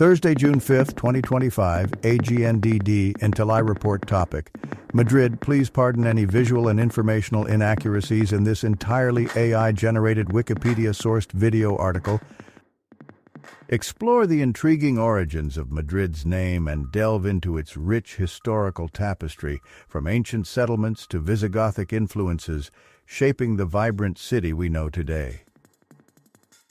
Thursday, June 5, 2025, AGNDD intelliReport topic. Madrid, please pardon any visual and informational inaccuracies in this entirely AI-generated Wikipedia-sourced video article. Explore the intriguing origins of Madrid's name and delve into its rich historical tapestry, from ancient settlements to Visigothic influences, shaping the vibrant city we know today.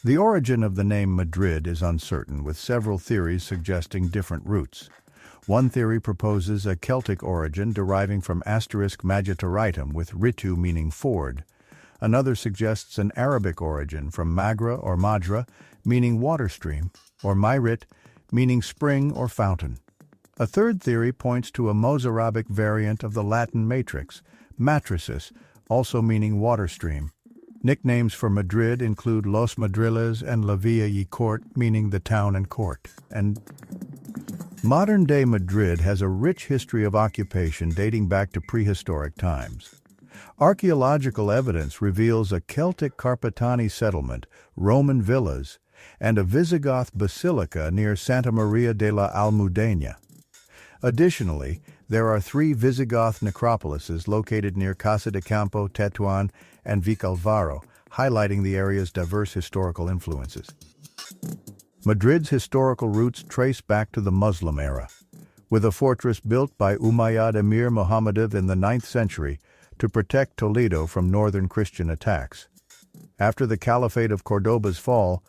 The origin of the name Madrid is uncertain, with several theories suggesting different roots. One theory proposes a Celtic origin deriving from *Magitaritum, with ritu meaning ford. Another suggests an Arabic origin from magra or madra, meaning water stream, or mairit, meaning spring or fountain. A third theory points to a Mozarabic variant of the Latin matrix, matricis, also meaning water stream. Nicknames for Madrid include Los Madriles and La Villa y Court, meaning the town and court. And modern-day Madrid has a rich history of occupation dating back to prehistoric times. Archaeological evidence reveals a Celtic Carpetani settlement, Roman villas, and a Visigoth basilica near Santa Maria de la Almudena. Additionally, there are 3 Visigoth necropolises located near Casa de Campo, Tetuan, and Vicalvaro, highlighting the area's diverse historical influences. Madrid's historical roots trace back to the Muslim era, with a fortress built by Umayyad Emir Muhammadov in the 9th century to protect Toledo from northern Christian attacks. After the Caliphate of Cordoba's fall,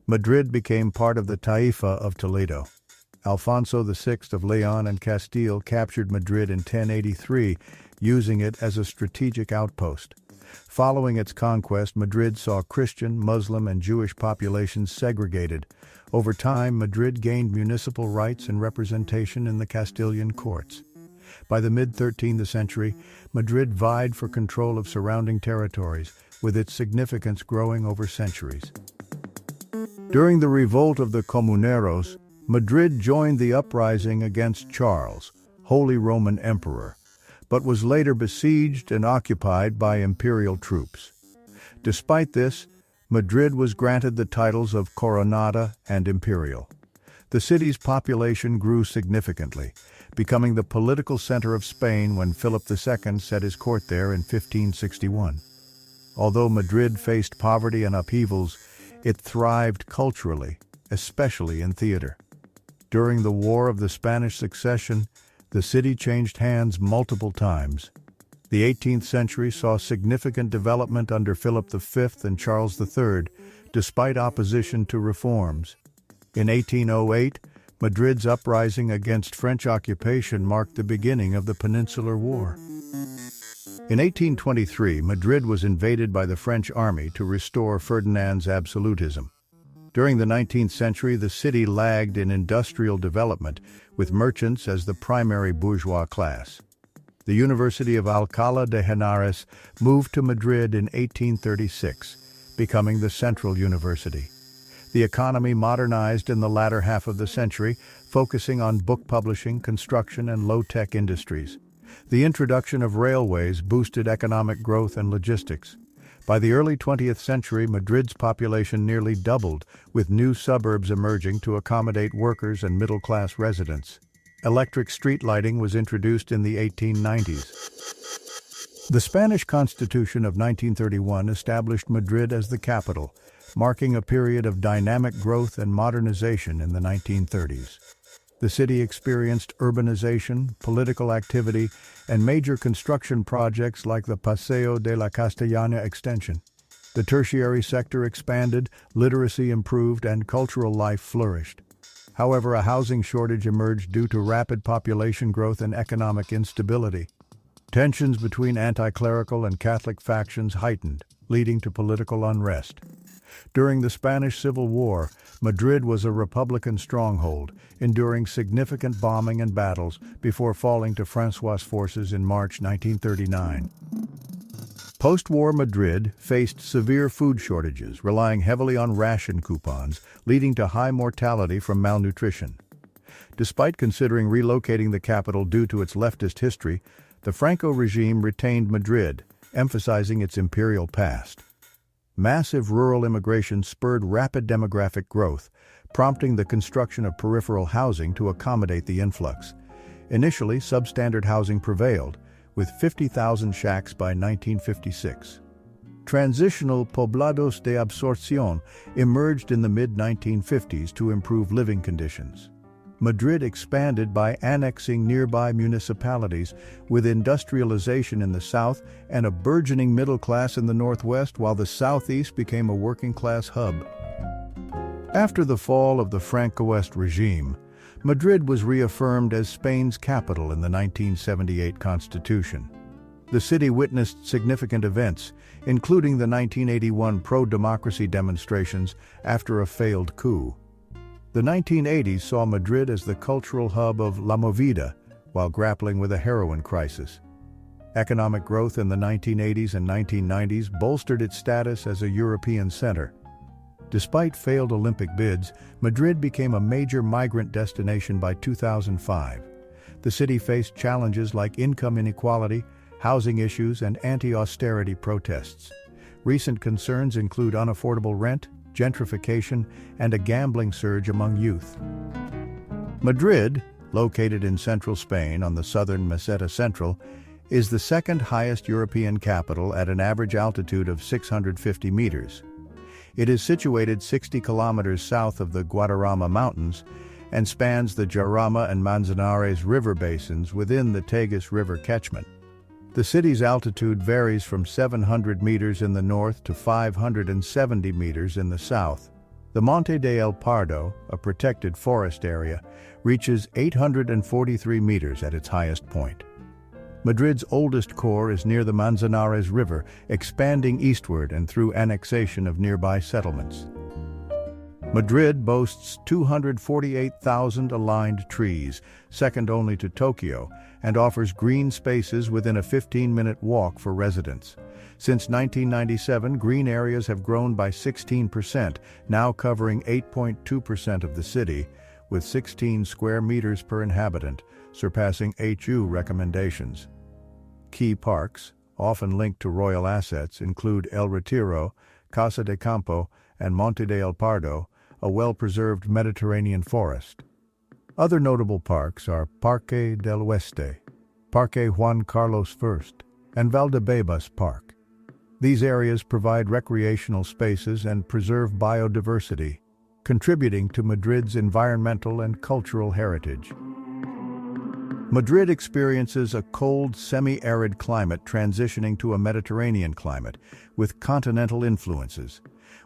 Madrid became part of the Taifa of Toledo. Alfonso VI of Leon and Castile captured Madrid in 1083, using it as a strategic outpost. Following its conquest, Madrid saw Christian, Muslim, and Jewish populations segregated. Over time, Madrid gained municipal rights and representation in the Castilian courts. By the mid-13th century, Madrid vied for control of surrounding territories, with its significance growing over centuries. During the revolt of the Comuneros, Madrid joined the uprising against Charles, Holy Roman Emperor, but was later besieged and occupied by imperial troops. Despite this, Madrid was granted the titles of Coronada and Imperial. The city's population grew significantly, becoming the political center of Spain when Philip II set his court there in 1561. Although Madrid faced poverty and upheavals, it thrived culturally, especially in theater. During the War of the Spanish Succession, the city changed hands multiple times. The 18th century saw significant development under Philip V and Charles III, despite opposition to reforms. In 1808, Madrid's uprising against French occupation marked the beginning of the Peninsular War. In 1823, Madrid was invaded by the French army to restore Ferdinand's absolutism. During the 19th century, the city lagged in industrial development, with merchants as the primary bourgeois class. The University of Alcalá de Henares moved to Madrid in 1836, becoming the central university. The economy modernized in the latter half of the century, focusing on book publishing, construction, and low-tech industries. The introduction of railways boosted economic growth and logistics. By the early 20th century, Madrid's population nearly doubled, with new suburbs emerging to accommodate workers and middle-class residents. Electric street lighting was introduced in the 1890s. The Spanish Constitution of 1931 established Madrid as the capital, marking a period of dynamic growth and modernization in the 1930s. The city experienced urbanization, political activity, and major construction projects like the Paseo de la Castellana extension. The tertiary sector expanded, literacy improved, and cultural life flourished. However, a housing shortage emerged due to rapid population growth and economic instability. Tensions between anti-clerical and Catholic factions heightened, leading to political unrest. During the Spanish Civil War, Madrid was a Republican stronghold, enduring significant bombing and battles before falling to Francois forces in March 1939. Post-war Madrid faced severe food shortages, relying heavily on ration coupons, leading to high mortality from malnutrition. Despite considering relocating the capital due to its leftist history, the Franco regime retained Madrid, emphasizing its imperial past. Massive rural immigration spurred rapid demographic growth, prompting the construction of peripheral housing to accommodate the influx. Initially, substandard housing prevailed, with 50,000 shacks by 1956. Transitional poblados de absorción emerged in the mid-1950s to improve living conditions. Madrid expanded by annexing nearby municipalities, with industrialization in the south and a burgeoning middle class in the northwest, while the southeast became a working-class hub. After the fall of the Francoist regime, Madrid was reaffirmed as Spain's capital in the 1978 Constitution. The city witnessed significant events, including the 1981 pro-democracy demonstrations after a failed coup. The 1980s saw Madrid as the cultural hub of La Movida, while grappling with a heroin crisis. Economic growth in the 1980s and 1990s bolstered its status as a European center. Despite failed Olympic bids, Madrid became a major migrant destination by 2005. The city faced challenges like income inequality, housing issues, and anti-austerity protests. Recent concerns include unaffordable rent, gentrification, and a gambling surge among youth. Madrid, located in central Spain on the southern Meseta Central, is the second highest European capital at an average altitude of 650 meters. It is situated 60 kilometers south of the Guadarrama Mountains and spans the Jarama and Manzanares river basins within the Tagus River catchment. The city's altitude varies from 700 meters in the north to 570 meters in the south. The Monte de El Pardo, a protected forest area, reaches 843 meters at its highest point. Madrid's oldest core is near the Manzanares River, expanding eastward and through annexation of nearby settlements. Madrid boasts 248,000 aligned trees, second only to Tokyo, and offers green spaces within a 15-minute walk for residents. Since 1997, green areas have grown by 16%, now covering 8.2% of the city, with 16 square meters per inhabitant, surpassing HU recommendations. Key parks, often linked to royal assets, include El Retiro, Casa de Campo, and Monte de El Pardo, a well-preserved Mediterranean forest. Other notable parks are Parque del Oeste, Parque Juan Carlos I, and Valdebebas Park. These areas provide recreational spaces and preserve biodiversity, contributing to Madrid's environmental and cultural heritage. Madrid experiences a cold, semi-arid climate transitioning to a Mediterranean climate, with continental influences.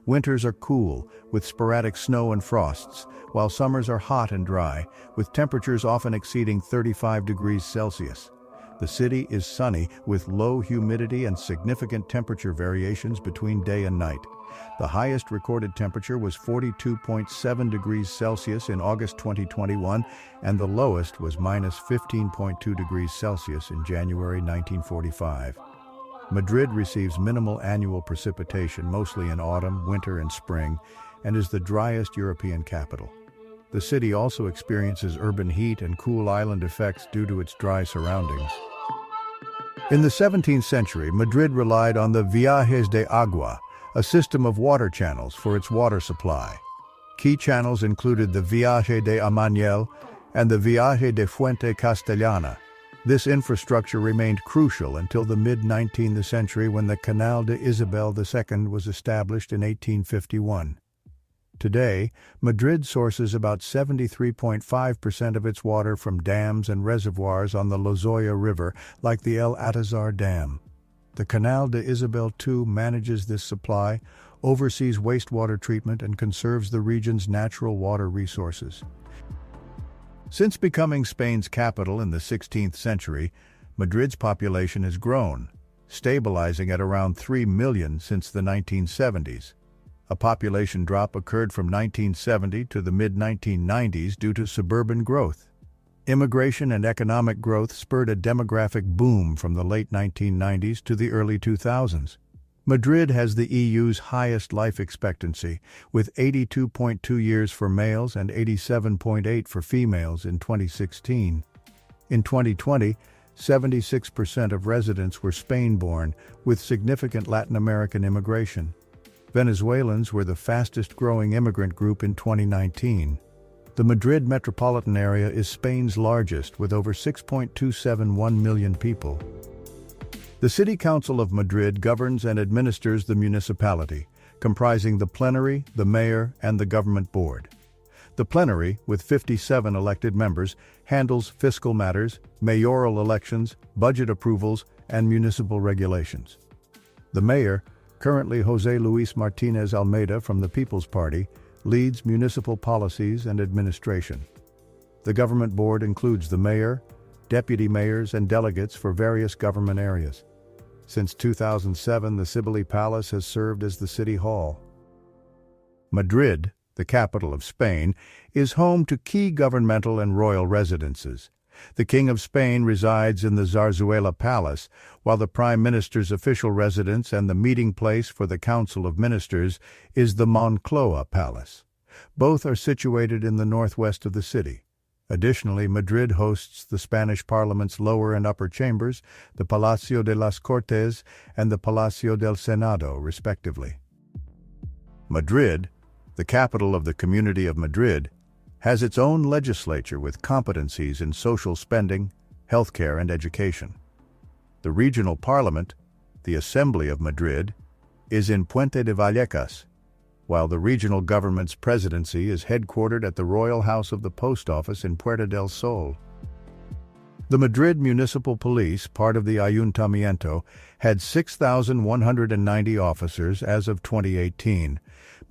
Winters are cool, with sporadic snow and frosts, while summers are hot and dry, with temperatures often exceeding 35 degrees Celsius. The city is sunny, with low humidity and significant temperature variations between day and night. The highest recorded temperature was 42.7 degrees Celsius in August 2021, and the lowest was -15.2 degrees Celsius in January 1945. Madrid receives minimal annual precipitation, mostly in autumn, winter, and spring, and is the driest European capital. The city also experiences urban heat and cool island effects due to its dry surroundings. In the 17th century, Madrid relied on the Viajes de Agua, a system of water channels for its water supply. Key channels included the Viaje de Amañel and the Viaje de Fuente Castellana. This infrastructure remained crucial until the mid-19th century, when the Canal de Isabel II was established in 1851. Today, Madrid sources about 73.5% of its water from dams and reservoirs on the Lozoya River, like the El Atazar Dam. The Canal de Isabel II manages this supply, oversees wastewater treatment, and conserves the region's natural water resources. Since becoming Spain's capital in the 16th century, Madrid's population has grown, stabilizing at around 3 million since the 1970s. A population drop occurred from 1970 to the mid-1990s due to suburban growth. Immigration and economic growth spurred a demographic boom from the late 1990s to the early 2000s. Madrid has the EU's highest life expectancy, with 82.2 years for males and 87.8 for females in 2016. In 2020, 76% of residents were Spain-born, with significant Latin American immigration. Venezuelans were the fastest-growing immigrant group in 2019. The Madrid metropolitan area is Spain's largest, with over 6.271 million people. The City Council of Madrid governs and administers the municipality, comprising the plenary, the mayor, and the government board. The plenary, with 57 elected members, handles fiscal matters, mayoral elections, budget approvals, and municipal regulations. The mayor, currently José Luis Martínez Almeida from the People's Party, leads municipal policies and administration. The government board includes the mayor, deputy mayors, and delegates for various government areas. Since 2007, the Sibylle Palace has served as the city hall. Madrid, the capital of Spain, is home to key governmental and royal residences. The King of Spain resides in the Zarzuela Palace, while the Prime Minister's official residence and the meeting place for the Council of Ministers is the Moncloa Palace. Both are situated in the northwest of the city. Additionally, Madrid hosts the Spanish Parliament's lower and upper chambers, the Palacio de las Cortes and the Palacio del Senado, respectively. Madrid, the capital of the Community of Madrid, has its own legislature with competencies in social spending, healthcare, and education. The regional parliament, the Assembly of Madrid, is in Puente de Vallecas, while the regional government's presidency is headquartered at the Royal House of the Post Office in Puerta del Sol. The Madrid Municipal Police, part of the Ayuntamiento, had 6,190 officers as of 2018.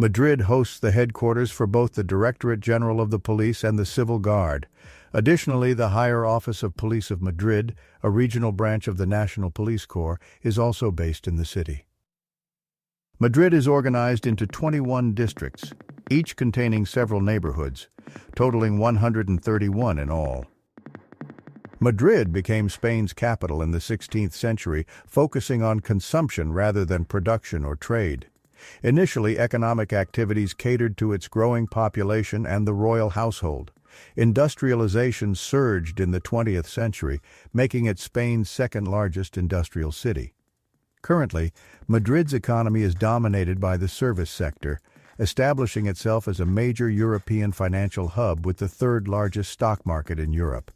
Madrid hosts the headquarters for both the Directorate General of the Police and the Civil Guard. Additionally, the Higher Office of Police of Madrid, a regional branch of the National Police Corps, is also based in the city. Madrid is organized into 21 districts, each containing several neighborhoods, totaling 131 in all. Madrid became Spain's capital in the 16th century, focusing on consumption rather than production or trade. Initially, economic activities catered to its growing population and the royal household. Industrialization surged in the 20th century, making it Spain's second-largest industrial city. Currently, Madrid's economy is dominated by the service sector, establishing itself as a major European financial hub with the third-largest stock market in Europe.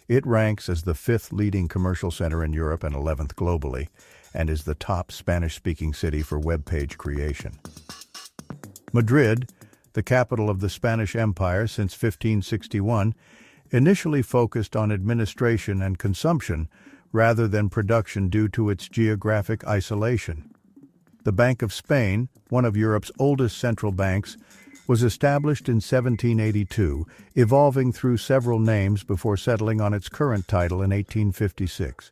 It ranks as the fifth leading commercial center in Europe and 11th globally, and is the top Spanish-speaking city for web page creation. Madrid, the capital of the Spanish Empire since 1561, initially focused on administration and consumption rather than production due to its geographic isolation. The Bank of Spain, one of Europe's oldest central banks, was established in 1782, evolving through several names before settling on its current title in 1856.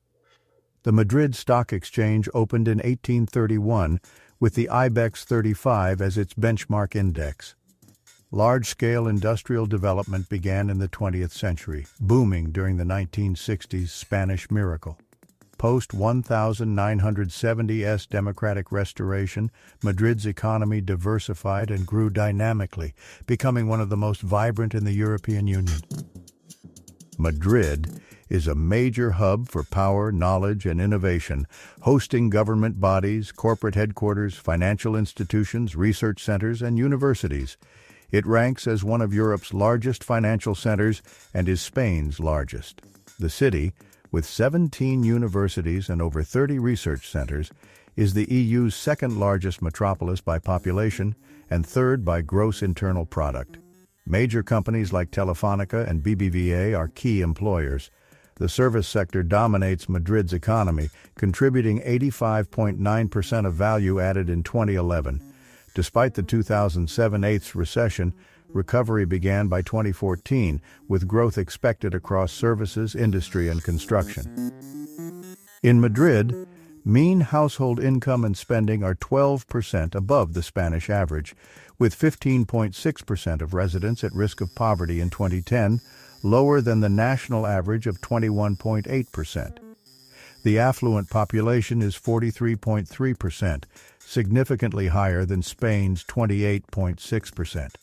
The Madrid Stock Exchange opened in 1831 with the IBEX 35 as its benchmark index. Large-scale industrial development began in the 20th century, booming during the 1960s Spanish miracle. Post-1970s democratic restoration, Madrid's economy diversified and grew dynamically, becoming one of the most vibrant in the European Union. Madrid is a major hub for power, knowledge, and innovation, hosting government bodies, corporate headquarters, financial institutions, research centers, and universities. It ranks as one of Europe's largest financial centers and is Spain's largest. The city, with 17 universities and over 30 research centers, is the EU's second-largest metropolis by population and third by gross internal product. Major companies like Telefónica and BBVA are key employers. The service sector dominates Madrid's economy, contributing 85.9% of value added in 2011. Despite the 2007-8 recession, recovery began by 2014, with growth expected across services, industry, and construction. In Madrid, mean household income and spending are 12% above the Spanish average, with 15.6% of residents at risk of poverty in 2010, lower than the national average of 21.8%. The affluent population is 43.3%, significantly higher than Spain's 28.6%.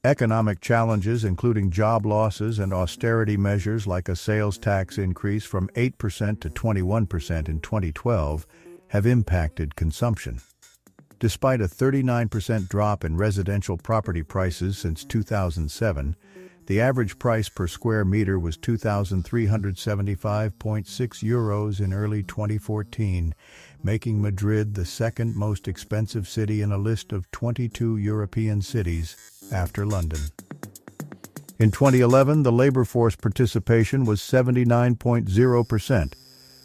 Economic challenges, including job losses and austerity measures like a sales tax increase from 8% to 21% in 2012, have impacted consumption. Despite a 39% drop in residential property prices since 2007, the average price per square meter was €2,375.6 in early 2014, making Madrid the second most expensive city in a list of 22 European cities after London. In 2011, the labor force participation was 79.0%,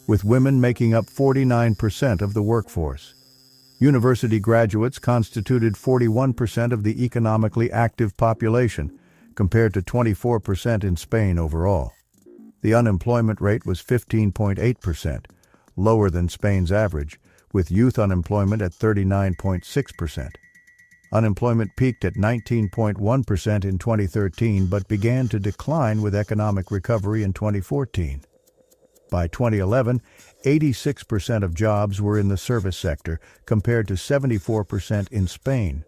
with women making up 49% of the workforce. University graduates constituted 41% of the economically active population, compared to 24% in Spain overall. The unemployment rate was 15.8%, lower than Spain's average, with youth unemployment at 39.6%. Unemployment peaked at 19.1% in 2013 but began to decline with economic recovery in 2014. By 2011, 86% of jobs were in the service sector, compared to 74% in Spain.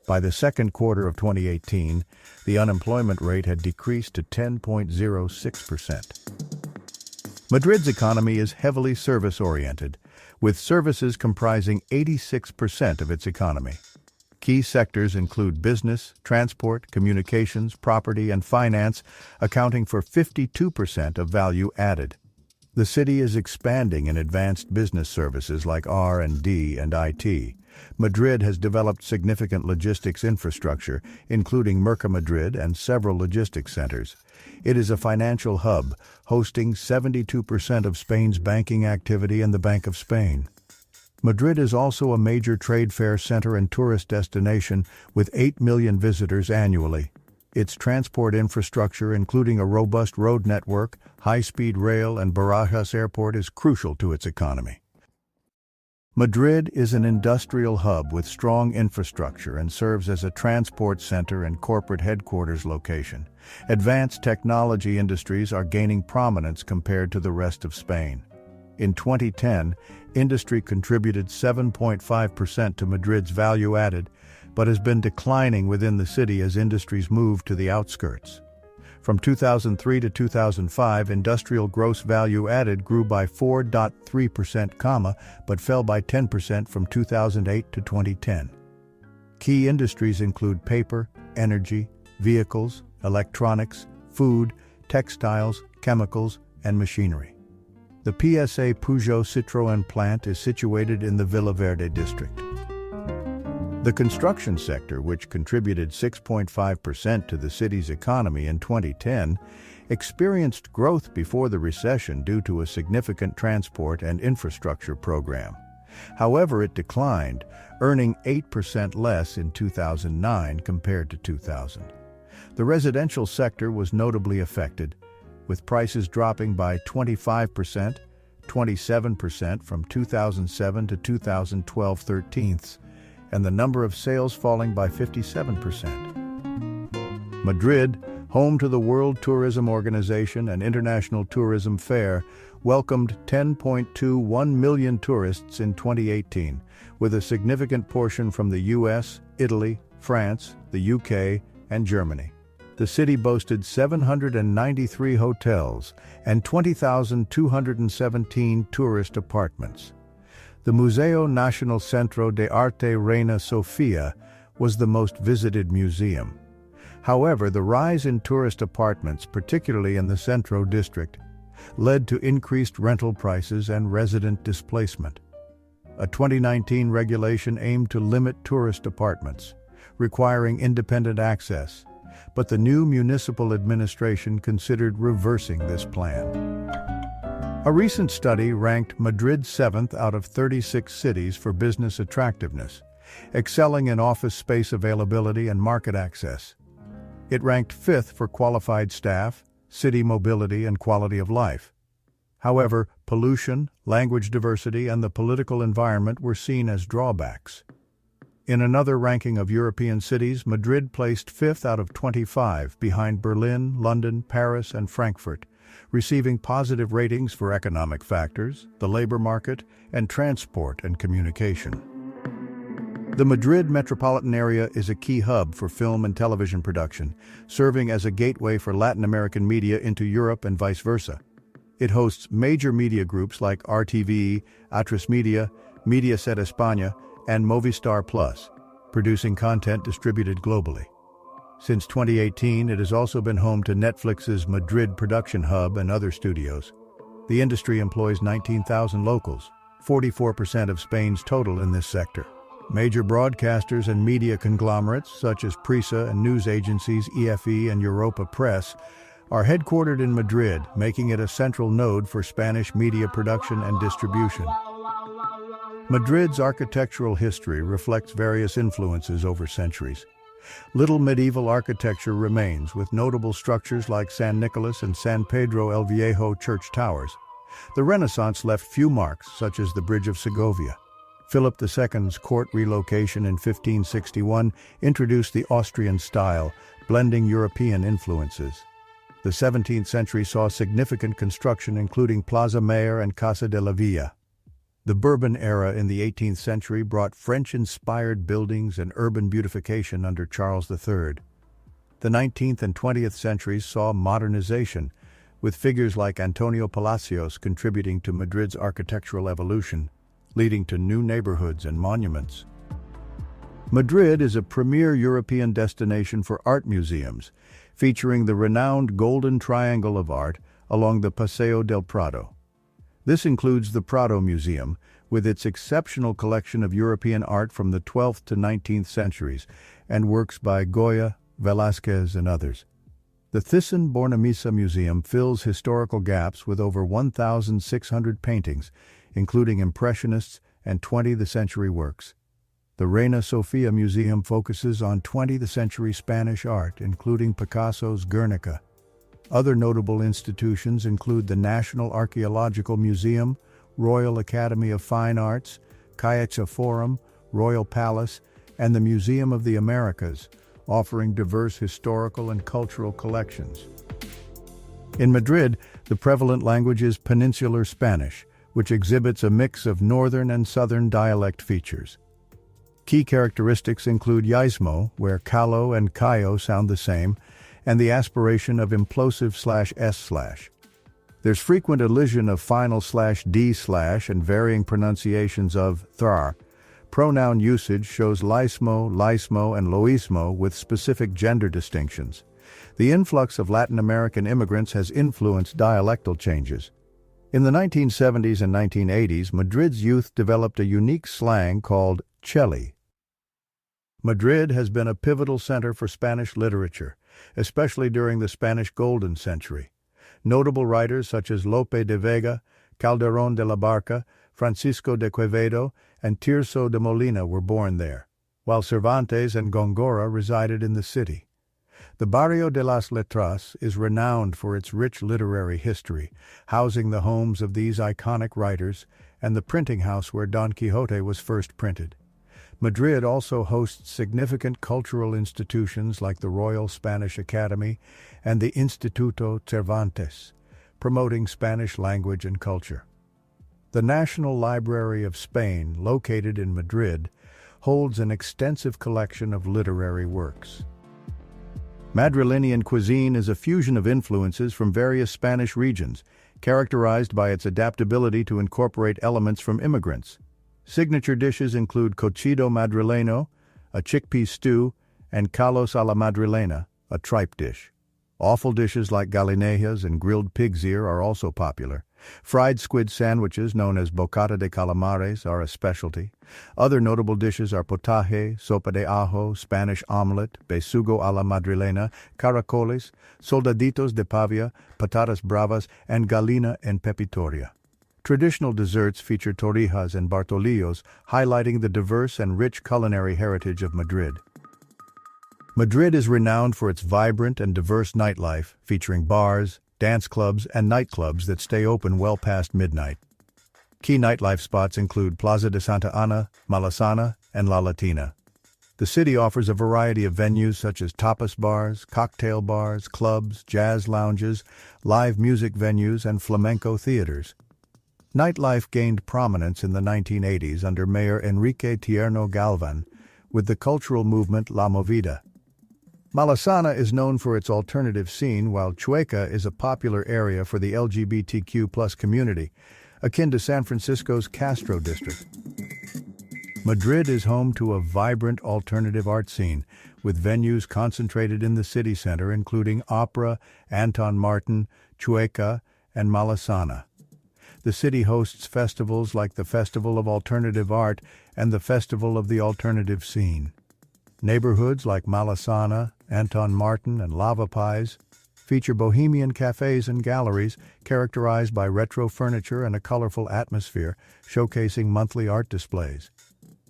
By the second quarter of 2018, the unemployment rate had decreased to 10.06%. Madrid's economy is heavily service-oriented, with services comprising 86% of its economy. Key sectors include business, transport, communications, property, and finance, accounting for 52% of value added. The city is expanding in advanced business services like R&D and IT. Madrid has developed significant logistics infrastructure, including Mercamadrid and several logistics centers. It is a financial hub, hosting 72% of Spain's banking activity and the Bank of Spain. Madrid is also a major trade fair center and tourist destination, with 8 million visitors annually. Its transport infrastructure, including a robust road network, high-speed rail, and Barajas Airport, is crucial to its economy. Madrid is an industrial hub with strong infrastructure and serves as a transport center and corporate headquarters location. Advanced technology industries are gaining prominence compared to the rest of Spain. In 2010, industry contributed 7.5% to Madrid's value added, but has been declining within the city as industries move to the outskirts. From 2003 to 2005, industrial gross value added grew by 4.3%, but fell by 10% from 2008 to 2010. Key industries include paper, energy, vehicles, electronics, food, textiles, chemicals, and machinery. The PSA Peugeot Citroën plant is situated in the Villaverde district. The construction sector, which contributed 6.5% to the city's economy in 2010, experienced growth before the recession due to a significant transport and infrastructure program. However, it declined, earning 8% less in 2009 compared to 2000. The residential sector was notably affected, with prices dropping by 25%, 27% from 2007 to 2012-13, and the number of sales falling by 57%. Madrid, home to the World Tourism Organization and International Tourism Fair, welcomed 10.21 million tourists in 2018, with a significant portion from the US, Italy, France, the UK, and Germany. The city boasted 793 hotels and 20,217 tourist apartments. The Museo Nacional Centro de Arte Reina Sofía was the most visited museum. However, the rise in tourist apartments, particularly in the Centro district, led to increased rental prices and resident displacement. A 2019 regulation aimed to limit tourist apartments, requiring independent access, but the new municipal administration considered reversing this plan. A recent study ranked Madrid 7th out of 36 cities for business attractiveness, excelling in office space availability and market access. It ranked 5th for qualified staff, city mobility, and quality of life. However, pollution, language diversity, and the political environment were seen as drawbacks. In another ranking of European cities, Madrid placed 5th out of 25, behind Berlin, London, Paris, and Frankfurt, receiving positive ratings for economic factors, the labor market, and transport and communication. The Madrid metropolitan area is a key hub for film and television production, serving as a gateway for Latin American media into Europe and vice versa. It hosts major media groups like RTV, Atresmedia, Mediaset España, and Movistar Plus, producing content distributed globally. Since 2018, it has also been home to Netflix's Madrid production hub and other studios. The industry employs 19,000 locals, 44% of Spain's total in this sector. Major broadcasters and media conglomerates such as Prisa and news agencies EFE and Europa Press are headquartered in Madrid, making it a central node for Spanish media production and distribution. Madrid's architectural history reflects various influences over centuries. Little medieval architecture remains, with notable structures like San Nicolas and San Pedro el Viejo church towers. The Renaissance left few marks, such as the Bridge of Segovia. Philip II's court relocation in 1561 introduced the Austrian style, blending European influences. The 17th century saw significant construction including Plaza Mayor and Casa de la Villa. The Bourbon era in the 18th century brought French-inspired buildings and urban beautification under Charles III. The 19th and 20th centuries saw modernization, with figures like Antonio Palacios contributing to Madrid's architectural evolution, leading to new neighborhoods and monuments. Madrid is a premier European destination for art museums, featuring the renowned Golden Triangle of Art along the Paseo del Prado. This includes the Prado Museum, with its exceptional collection of European art from the 12th to 19th centuries, and works by Goya, Velázquez, and others. The Thyssen-Bornemisza Museum fills historical gaps with over 1,600 paintings, including Impressionists and 20th-century works. The Reina Sofia Museum focuses on 20th-century Spanish art, including Picasso's Guernica. Other notable institutions include the National Archaeological Museum, Royal Academy of Fine Arts, Caixa Forum, Royal Palace, and the Museum of the Americas, offering diverse historical and cultural collections. In Madrid, the prevalent language is Peninsular Spanish, which exhibits a mix of northern and southern dialect features. Key characteristics include yaísmo, where callo and callo sound the same, and the aspiration of implosive /s/. There's frequent elision of final /d/ and varying pronunciations of thrar. Pronoun usage shows laísmo, lismo, and loísmo with specific gender distinctions. The influx of Latin American immigrants has influenced dialectal changes. In the 1970s and 1980s, Madrid's youth developed a unique slang called cheli. Madrid has been a pivotal center for Spanish literature, especially during the Spanish Golden Century. Notable writers such as Lope de Vega, Calderón de la Barca, Francisco de Quevedo, and Tirso de Molina were born there, while Cervantes and Góngora resided in the city. The Barrio de las Letras is renowned for its rich literary history, housing the homes of these iconic writers and the printing house where Don Quixote was first printed. Madrid also hosts significant cultural institutions like the Royal Spanish Academy and the Instituto Cervantes, promoting Spanish language and culture. The National Library of Spain, located in Madrid, holds an extensive collection of literary works. Madrileñan cuisine is a fusion of influences from various Spanish regions, characterized by its adaptability to incorporate elements from immigrants. Signature dishes include cocido madrileño, a chickpea stew, and callos a la madrilena, a tripe dish. Offal dishes like gallinejas and grilled pig's ear are also popular. Fried squid sandwiches, known as bocata de calamares, are a specialty. Other notable dishes are potaje, sopa de ajo, Spanish omelette, besugo a la madrilena, caracoles, soldaditos de pavia, patatas bravas, and gallina en pepitoria. Traditional desserts feature torrijas and bartolillos, highlighting the diverse and rich culinary heritage of Madrid. Madrid is renowned for its vibrant and diverse nightlife, featuring bars, dance clubs, and nightclubs that stay open well past midnight. Key nightlife spots include Plaza de Santa Ana, Malasana, and La Latina. The city offers a variety of venues such as tapas bars, cocktail bars, clubs, jazz lounges, live music venues, and flamenco theaters. Nightlife gained prominence in the 1980s under Mayor Enrique Tierno Galvan, with the cultural movement La Movida. Malasana is known for its alternative scene, while Chueca is a popular area for the LGBTQ+ community, akin to San Francisco's Castro district. Madrid is home to a vibrant alternative art scene, with venues concentrated in the city center including Opera, Anton Martin, Chueca, and Malasana. The city hosts festivals like the Festival of Alternative Art and the Festival of the Alternative Scene. Neighborhoods like Malasana, Anton Martin, and Lava Pies feature bohemian cafes and galleries characterized by retro furniture and a colorful atmosphere, showcasing monthly art displays.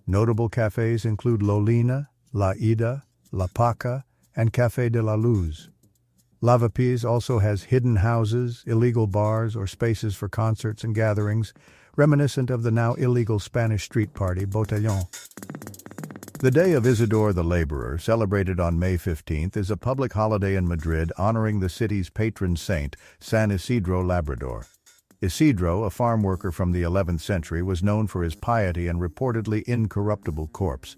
Notable cafes include Lolina, La Ida, La Paca, and Café de la Luz. Lavapiés also has hidden houses, illegal bars, or spaces for concerts and gatherings, reminiscent of the now illegal Spanish street party Botellón. The Day of Isidore the Laborer, celebrated on May 15th, is a public holiday in Madrid honoring the city's patron saint, San Isidro Labrador. Isidro, a farm worker from the 11th century, was known for his piety and reportedly incorruptible corpse.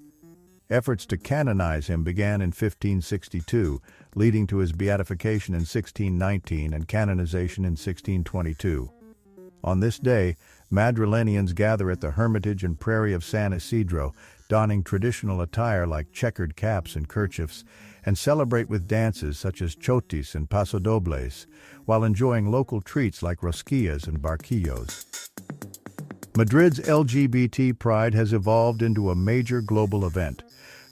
Efforts to canonize him began in 1562, leading to his beatification in 1619 and canonization in 1622. On this day, Madrileñans gather at the Hermitage and Prairie of San Isidro, donning traditional attire like checkered caps and kerchiefs, and celebrate with dances such as chotis and pasodobles, while enjoying local treats like rosquillas and barquillos. Madrid's LGBT Pride has evolved into a major global event,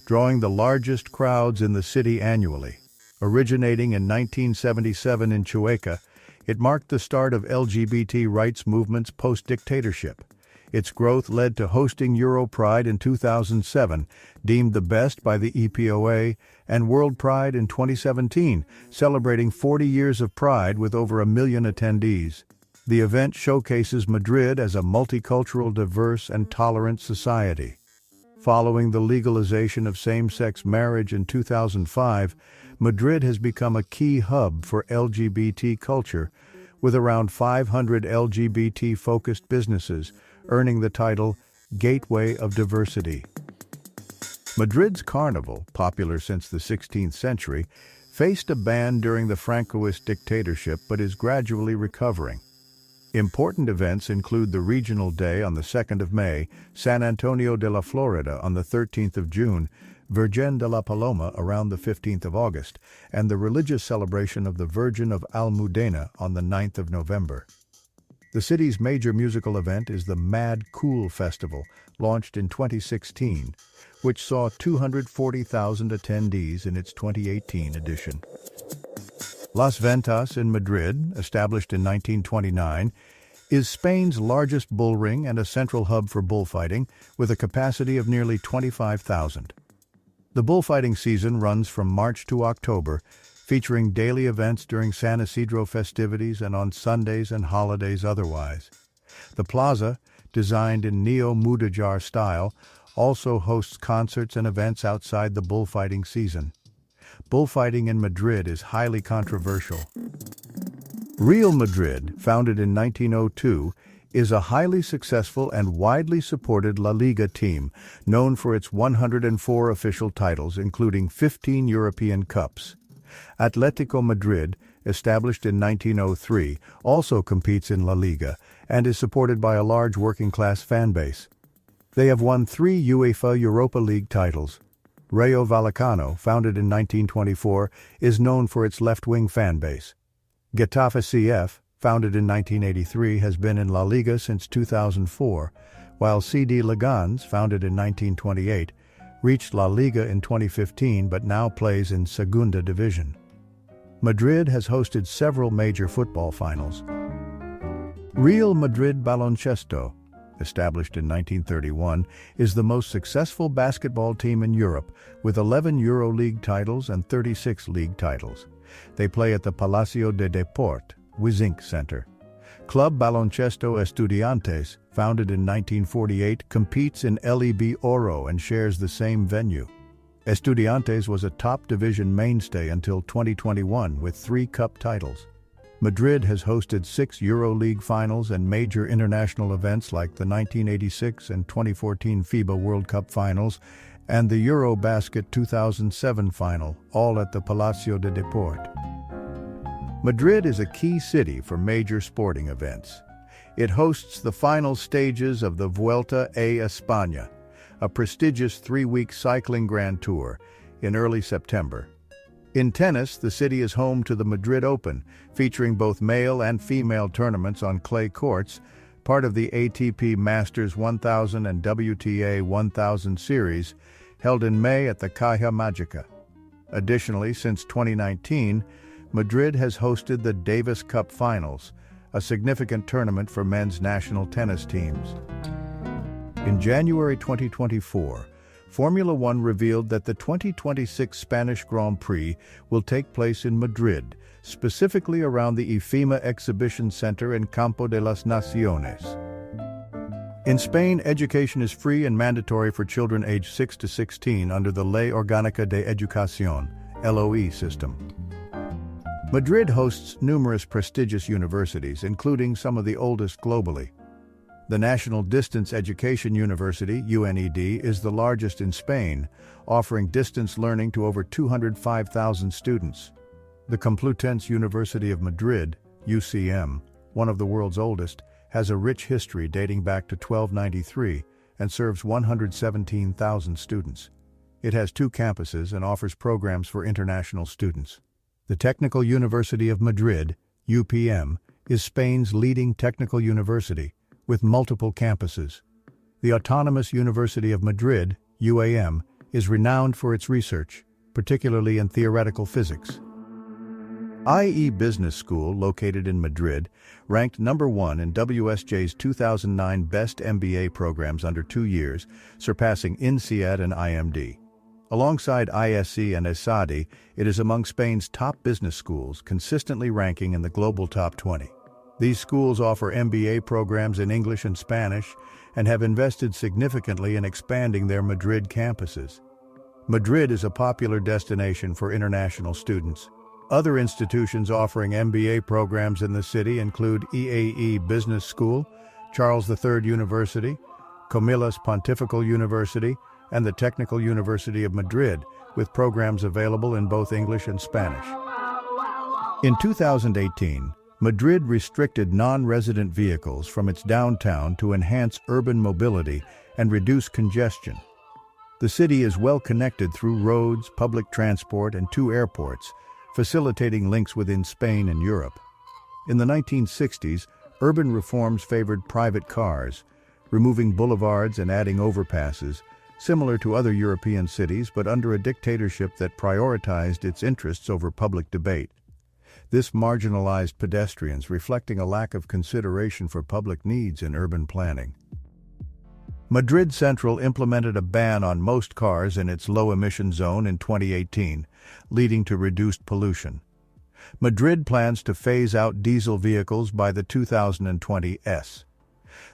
drawing the largest crowds in the city annually. Originating in 1977 in Chueca, it marked the start of LGBT rights movements post-dictatorship. Its growth led to hosting Euro Pride in 2007, deemed the best by the EPOA, and World Pride in 2017, celebrating 40 years of Pride with over 1 million attendees. The event showcases Madrid as a multicultural, diverse, and tolerant society. Following the legalization of same-sex marriage in 2005, Madrid has become a key hub for LGBT culture, with around 500 LGBT-focused businesses, earning the title Gateway of Diversity. Madrid's carnival, popular since the 16th century, faced a ban during the Francoist dictatorship but is gradually recovering. Important events include the Regional Day on the 2nd of May, San Antonio de la Florida on the 13th of June, Virgen de la Paloma around the 15th of August, and the religious celebration of the Virgin of Almudena on the 9th of November. The city's major musical event is the Mad Cool Festival, launched in 2016, which saw 240,000 attendees in its 2018 edition. Las Ventas in Madrid, established in 1929, is Spain's largest bull ring and a central hub for bullfighting, with a capacity of nearly 25,000. The bullfighting season runs from March to October, featuring daily events during San Isidro festivities and on Sundays and holidays otherwise. The plaza, designed in neo-Mudejar style, also hosts concerts and events outside the bullfighting season. Bullfighting in Madrid is highly controversial. Real Madrid, founded in 1902, is a highly successful and widely supported La Liga team, known for its 104 official titles, including 15 European Cups. Atletico Madrid, established in 1903, also competes in La Liga and is supported by a large working-class fan base. They have won 3 UEFA Europa League titles. Rayo Vallecano, founded in 1924, is known for its left-wing fan base. Getafe CF, founded in 1983, has been in La Liga since 2004, while CD Legans, founded in 1928, reached La Liga in 2015 but now plays in Segunda Division. Madrid has hosted several major football finals. Real Madrid Baloncesto, established in 1931, is the most successful basketball team in Europe, with 11 EuroLeague titles and 36 league titles. They play at the Palacio de Deport, Wizink Center. Club Baloncesto Estudiantes, founded in 1948, competes in LEB Oro and shares the same venue. Estudiantes was a top-division mainstay until 2021 with 3 cup titles. Madrid has hosted 6 EuroLeague finals and major international events like the 1986 and 2014 FIBA World Cup finals and the Eurobasket 2007 final, all at the Palacio de Deport. Madrid is a key city for major sporting events. It hosts the final stages of the Vuelta a España, a prestigious 3-week cycling Grand Tour, in early September. In tennis, the city is home to the Madrid Open, featuring both male and female tournaments on clay courts, part of the ATP Masters 1000 and WTA 1000 series, held in May at the Caja Mágica. Additionally, since 2019, Madrid has hosted the Davis Cup Finals, a significant tournament for men's national tennis teams. In January 2024, Formula One revealed that the 2026 Spanish Grand Prix will take place in Madrid, specifically around the IFEMA Exhibition Center in Campo de las Naciones. In Spain, education is free and mandatory for children aged 6 to 16 under the Ley Orgánica de Educación (LOE) system. Madrid hosts numerous prestigious universities, including some of the oldest globally. The National Distance Education University, UNED, is the largest in Spain, offering distance learning to over 205,000 students. The Complutense University of Madrid, UCM, one of the world's oldest, has a rich history dating back to 1293 and serves 117,000 students. It has 2 campuses and offers programs for international students. The Technical University of Madrid, UPM, is Spain's leading technical university, with multiple campuses. The Autonomous University of Madrid, UAM, is renowned for its research, particularly in theoretical physics. IE Business School, located in Madrid, ranked number 1 in WSJ's 2009 Best MBA programs under 2 years, surpassing INSEAD and IMD. Alongside ISE and ESADE, it is among Spain's top business schools, consistently ranking in the global top 20. These schools offer MBA programs in English and Spanish and have invested significantly in expanding their Madrid campuses. Madrid is a popular destination for international students. Other institutions offering MBA programs in the city include EAE Business School, Charles III University, Comillas Pontifical University, and the Technical University of Madrid, with programs available in both English and Spanish. In 2018, Madrid restricted non-resident vehicles from its downtown to enhance urban mobility and reduce congestion. The city is well connected through roads, public transport, and 2 airports, facilitating links within Spain and Europe. In the 1960s, urban reforms favored private cars, removing boulevards and adding overpasses, similar to other European cities but under a dictatorship that prioritized its interests over public debate. This marginalized pedestrians, reflecting a lack of consideration for public needs in urban planning. Madrid Central implemented a ban on most cars in its low-emission zone in 2018, leading to reduced pollution. Madrid plans to phase out diesel vehicles by the 2020s.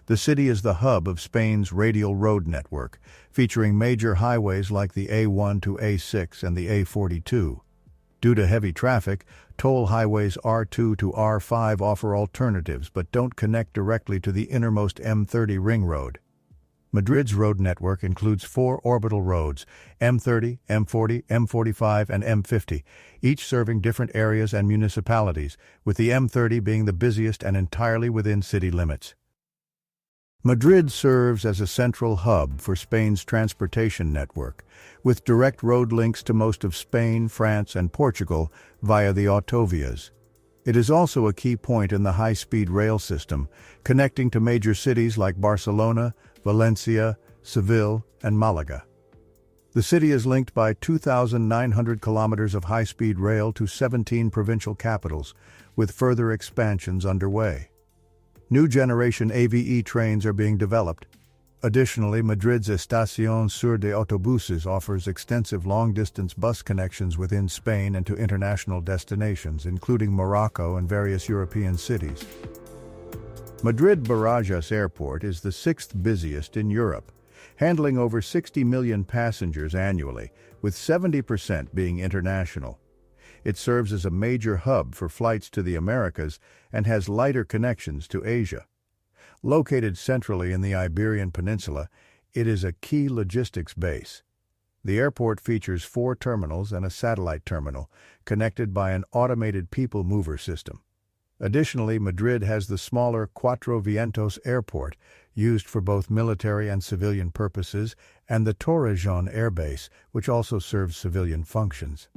The city is the hub of Spain's radial road network, featuring major highways like the A1 to A6 and the A42. Due to heavy traffic, toll highways R2 to R5 offer alternatives but don't connect directly to the innermost M30 ring road. Madrid's road network includes 4 orbital roads, M30, M40, M45, and M50, each serving different areas and municipalities, with the M30 being the busiest and entirely within city limits. Madrid serves as a central hub for Spain's transportation network, with direct road links to most of Spain, France, and Portugal via the autovias. It is also a key point in the high-speed rail system, connecting to major cities like Barcelona, Valencia, Seville, and Malaga. The city is linked by 2,900 kilometers of high-speed rail to 17 provincial capitals, with further expansions underway. New generation AVE trains are being developed. Additionally, Madrid's Estación Sur de Autobuses offers extensive long-distance bus connections within Spain and to international destinations, including Morocco and various European cities. Madrid Barajas Airport is the 6th busiest in Europe, handling over 60 million passengers annually, with 70% being international. It serves as a major hub for flights to the Americas and has lighter connections to Asia. Located centrally in the Iberian Peninsula, it is a key logistics base. The airport features 4 terminals and a satellite terminal, connected by an automated people mover system. Additionally, Madrid has the smaller Cuatro Vientos Airport, used for both military and civilian purposes, and the Torrejón Air Base, which also serves civilian functions.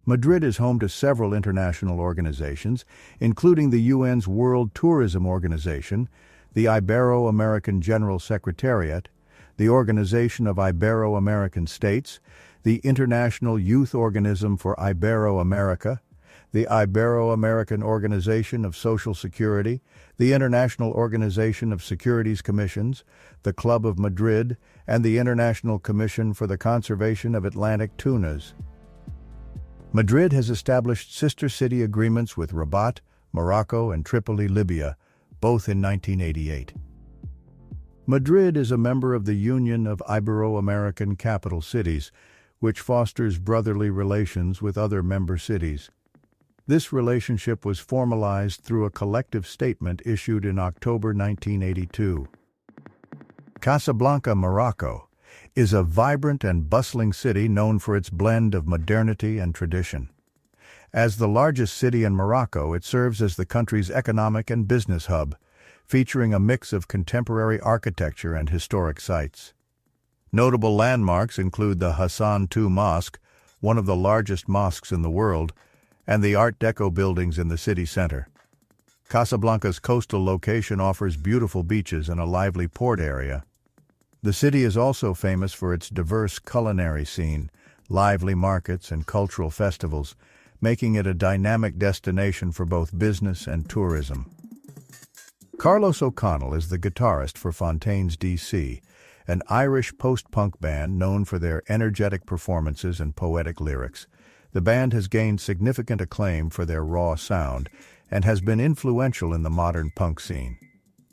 Madrid is home to several international organizations, including the UN's World Tourism Organization, the Ibero-American General Secretariat, the Organization of Ibero-American States, the International Youth Organism for Ibero-America, the Ibero-American Organization of Social Security, the International Organization of Securities Commissions, the Club of Madrid, and the International Commission for the Conservation of Atlantic Tunas. Madrid has established sister city agreements with Rabat, Morocco, and Tripoli, Libya, both in 1988. Madrid is a member of the Union of Ibero-American Capital Cities, which fosters brotherly relations with other member cities. This relationship was formalized through a collective statement issued in October 1982. Casablanca, Morocco, is a vibrant and bustling city known for its blend of modernity and tradition. As the largest city in Morocco, it serves as the country's economic and business hub, featuring a mix of contemporary architecture and historic sites. Notable landmarks include the Hassan II Mosque, one of the largest mosques in the world, and the Art Deco buildings in the city center. Casablanca's coastal location offers beautiful beaches and a lively port area. The city is also famous for its diverse culinary scene, lively markets, and cultural festivals, making it a dynamic destination for both business and tourism. Carlos O'Connell is the guitarist for Fontaines DC, an Irish post-punk band known for their energetic performances and poetic lyrics. The band has gained significant acclaim for their raw sound and has been influential in the modern punk scene.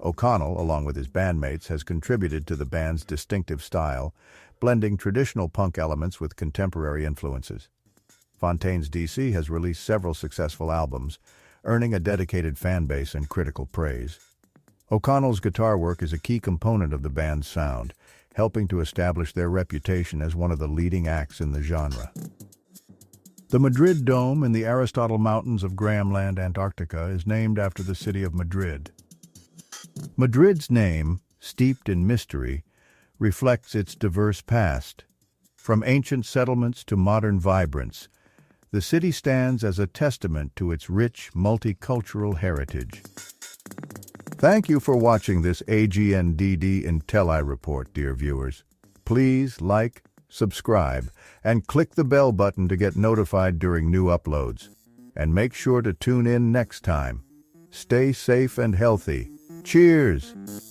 O'Connell, along with his bandmates, has contributed to the band's distinctive style, blending traditional punk elements with contemporary influences. Fontaines DC has released several successful albums, earning a dedicated fan base and critical praise. O'Connell's guitar work is a key component of the band's sound, helping to establish their reputation as one of the leading acts in the genre. The Madrid Dome in the Aristotle Mountains of Grahamland, Antarctica, is named after the city of Madrid. Madrid's name, steeped in mystery, reflects its diverse past. From ancient settlements to modern vibrance, the city stands as a testament to its rich, multicultural heritage. Thank you for watching this AGNDD intelliReport, dear viewers. Please like, subscribe, and click the bell button to get notified during new uploads. And make sure to tune in next time. Stay safe and healthy. Cheers!